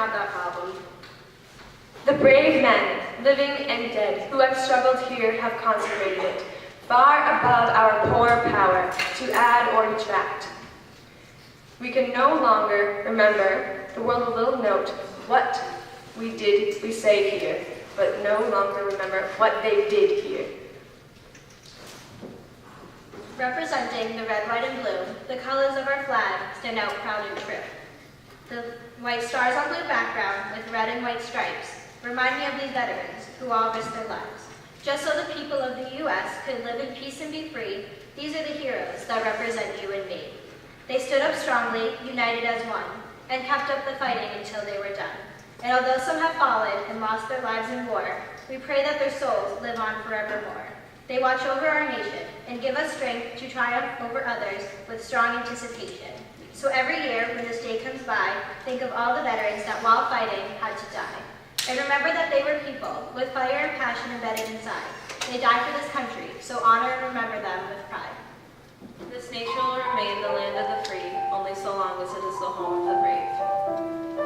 have that problem. The brave men, living and dead, who have struggled here have consecrated it, far above our poor power to add or detract. We can no longer remember, the world will note what we say here, but no longer remember what they did here. Representing the red, white, and blue, the colors of our flag stand out proud and true. The white stars on blue background with red and white stripes remind me of these veterans who all risked their lives. Just so the people of the U.S. could live in peace and be free, these are the heroes that represent you and me. They stood up strongly, united as one, and kept up the fighting until they were done. And although some have fallen and lost their lives in war, we pray that their souls live on forevermore. They watch over our nation and give us strength to triumph over others with strong anticipation. So every year when this day comes by, think of all the veterans that while fighting had to die. And remember that they were people with fire and passion embedded inside. They died for this country, so honor and remember them with pride. This nation will remain the land of the free, only so long as it is the home of the brave.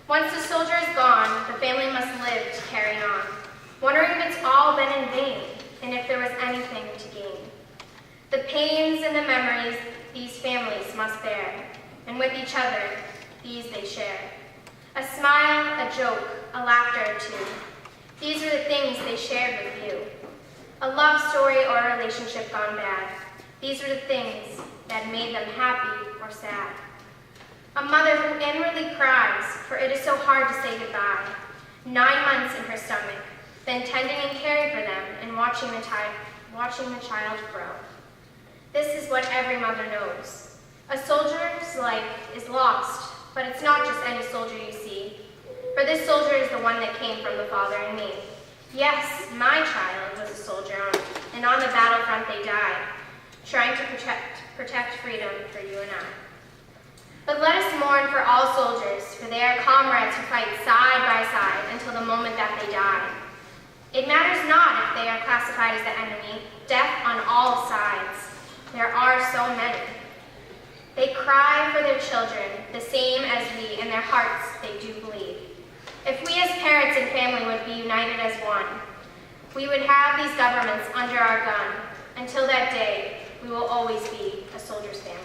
Once the soldier is gone, the family must live to carry on. wondering if it's all been in vain, and if there was anything to gain. The pains and the memories these families must bear, and with each other, these they share. A smile, a joke, a laughter or two. These are the things they shared with you. A love story or a relationship gone bad. These are the things that made them happy or sad. A mother who inwardly cries, for it is so hard to say goodbye. 9 months in her stomach, then tending and caring for them and watching the child grow. This is what every mother knows. A soldier's life is lost, but it's not just any soldier you see. For this soldier is the one that came from the Father and me. Yes, my child was a soldier, and on the battlefront they died, trying to protect freedom for you and I. But let us mourn for all soldiers, for they are comrades who fight side by side until the moment that they die. It matters not if they are classified as the enemy, death on all sides. There are so many. They cry for their children, the same as we, in their hearts they do bleed. If we as parents and family would be united as one, we would have these governments under our gun. Until that day, we will always be a soldier's family.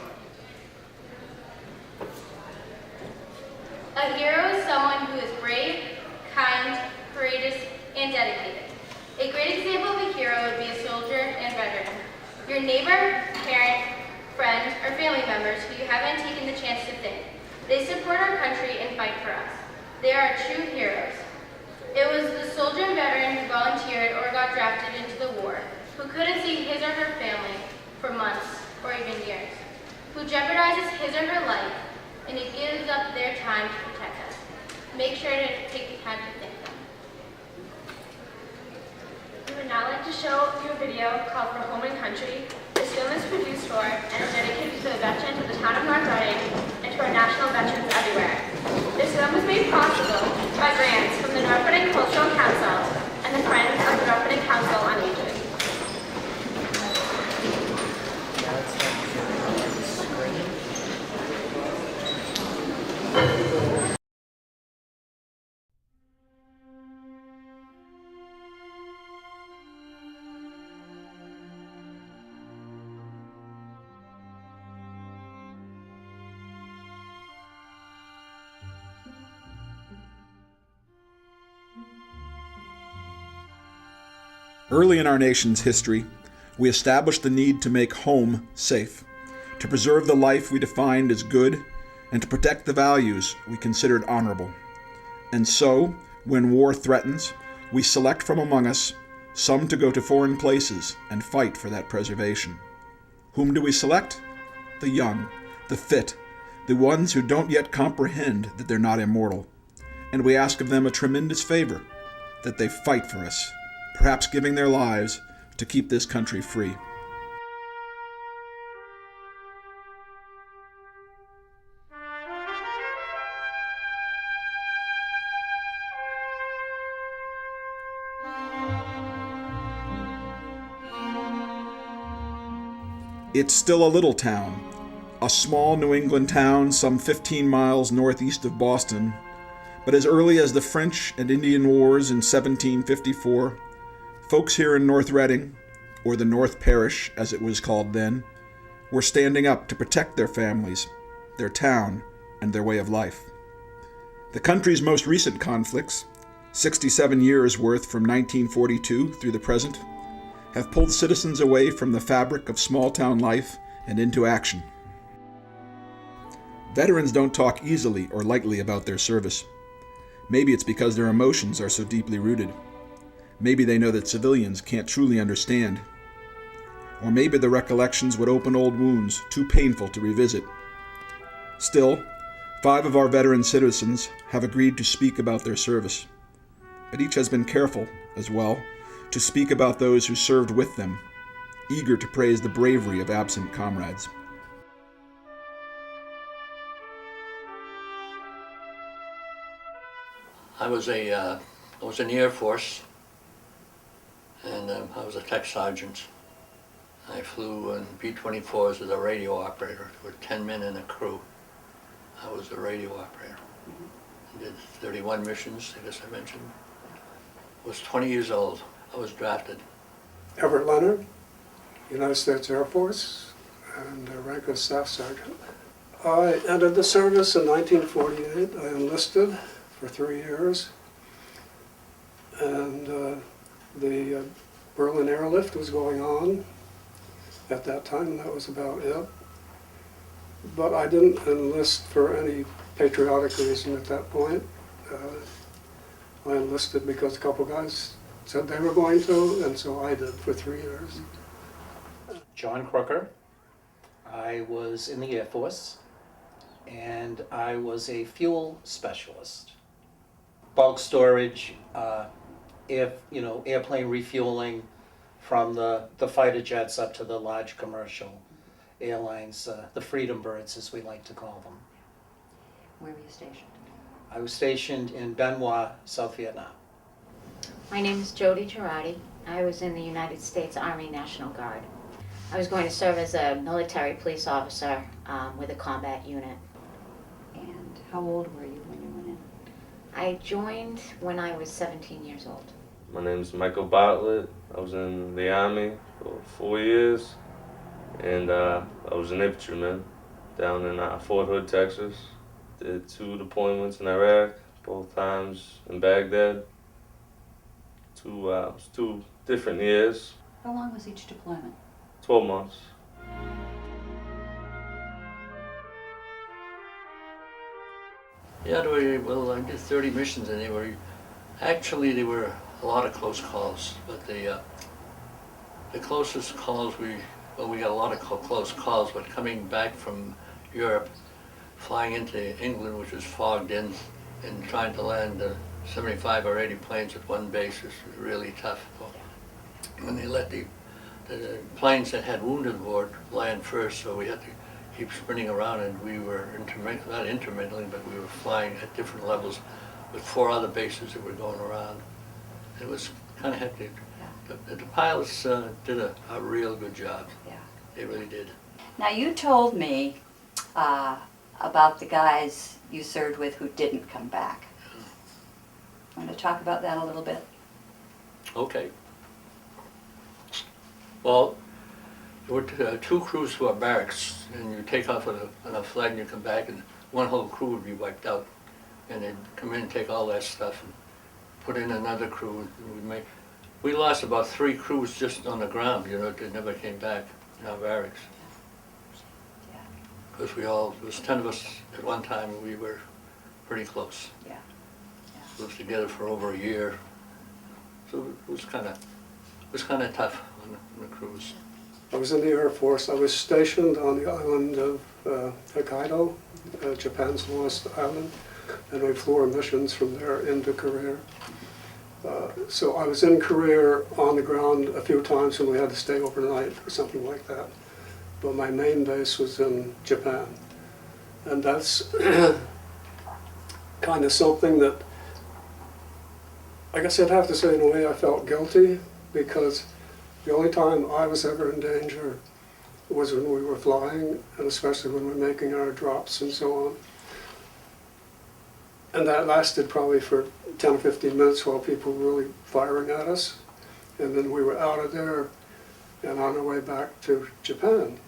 A hero is someone who is brave, kind, courageous, and dedicated. A great example of a hero would be a soldier and veteran. Your neighbor, parent, friend, or family members who you haven't taken the chance to thank. They support our country and fight for us. They are true heroes. It was the soldier and veteran who volunteered or got drafted into the war, who couldn't see his or her family for months or even years, who jeopardizes his or her life, and it gives up their time to protect us. Make sure to take the time to thank them. We would now like to show you a video called For Home and Country. This film is produced for and is dedicated to the veterans of the town of North Reading and to our national veterans everywhere. This film was made possible by grants from the North Reading Cultural Council and the Friends of the North Reading Council on Aging. Early in our nation's history, we established the need to make home safe, to preserve the life we defined as good, and to protect the values we considered honorable. And so, when war threatens, we select from among us some to go to foreign places and fight for that preservation. Whom do we select? The young, the fit, the ones who don't yet comprehend that they're not immortal. And we ask of them a tremendous favor, that they fight for us, perhaps giving their lives to keep this country free. It's still a little town, a small New England town some 15 miles northeast of Boston, but as early as the French and Indian Wars in 1754, folks here in North Reading, or the North Parish as it was called then, were standing up to protect their families, their town, and their way of life. The country's most recent conflicts, 67 years worth from 1942 through the present, have pulled citizens away from the fabric of small-town life and into action. Veterans don't talk easily or lightly about their service. Maybe it's because their emotions are so deeply rooted. Maybe they know that civilians can't truly understand. Or maybe the recollections would open old wounds too painful to revisit. Still, 5 of our veteran citizens have agreed to speak about their service. But each has been careful, as well, to speak about those who served with them, eager to praise the bravery of absent comrades. I was in the Air Force, and I was a tech sergeant. I flew in B-24s as a radio operator with 10 men in a crew. I was a radio operator. I did 31 missions, I guess I mentioned. was 20 years old. I was drafted. Everett Leonard, United States Air Force, and rank as Staff Sergeant. I entered the service in 1948. I enlisted for 3 years, and the Berlin airlift was going on at that time, and that was about it. But I didn't enlist for any patriotic reason at that point. I enlisted because a couple guys said they were going to, and so I did for 3 years. John CROOKER. I was in the Air Force, and I was a fuel specialist. Bulk storage, airplane refueling from the fighter jets up to the large commercial airlines, the Freedom Birds as we like to call them. Where were you stationed? I was stationed in Benoit, South Vietnam. My name is JODI. I was in the United States Army National Guard. I was going to serve as a military police officer with a combat unit. And how old were you when you went in? I joined when I was 17 years old. My name is Michael Bartlett. I was in the Army for 4 years, and I was an infantryman down in Fort Hood, Texas. Did 2 deployments in Iraq, both times in Baghdad. Two different years. How long was each deployment? 12 months. Yeah, I did 30 missions, and there were a lot of close calls, but the closest calls we got a lot of close calls, but coming back from Europe, flying into England, which was fogged in, and trying to land 75 or 80 planes at one base was really tough. When they let the planes that had wounded aboard land first, so we had to keep spinning around, and we were not intermittently, but we were flying at different levels with 4 other bases that were going around. It was kind of hectic. Yeah. The pilots did a real good job. Yeah. They really did. Now you told me about the guys you served with who didn't come back. Want to talk about that a little bit? Okay. Well, there were 2 crews to our barracks, and you take off on a flight and you come back, and one whole crew would be wiped out. And they'd come in and take all that stuff and put in another crew. And we lost about 3 crews just on the ground, that never came back in our barracks. Yeah. Because there was 10 of us at one time, and we were pretty close. Yeah. We lived together for over a year. So it was kind of tough on the cruise. I was in the Air Force. I was stationed on the island of Hokkaido, Japan's lowest island, and we flew our missions from there into Korea. So I was in Korea on the ground a few times when we had to stay overnight or something like that. But my main base was in Japan. And that's kind of something that, I guess I'd have to say in a way I felt guilty, because the only time I was ever in danger was when we were flying, and especially when we were making our drops and so on. And that lasted probably for 10 or 15 minutes while people were really firing at us. And then we were out of there and on our way back to Japan,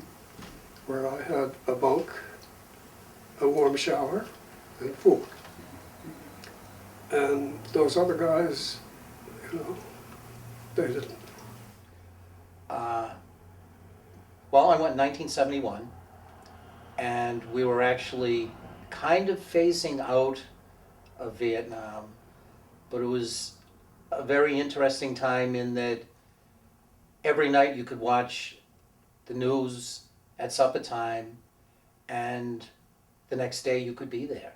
where I had a bunk, a warm shower, and food. And those other guys, they didn't. Well, I went in 1971, and we were actually kind of phasing out of Vietnam, but it was a very interesting time in that every night you could watch the news at supper time, and the next day you could be there.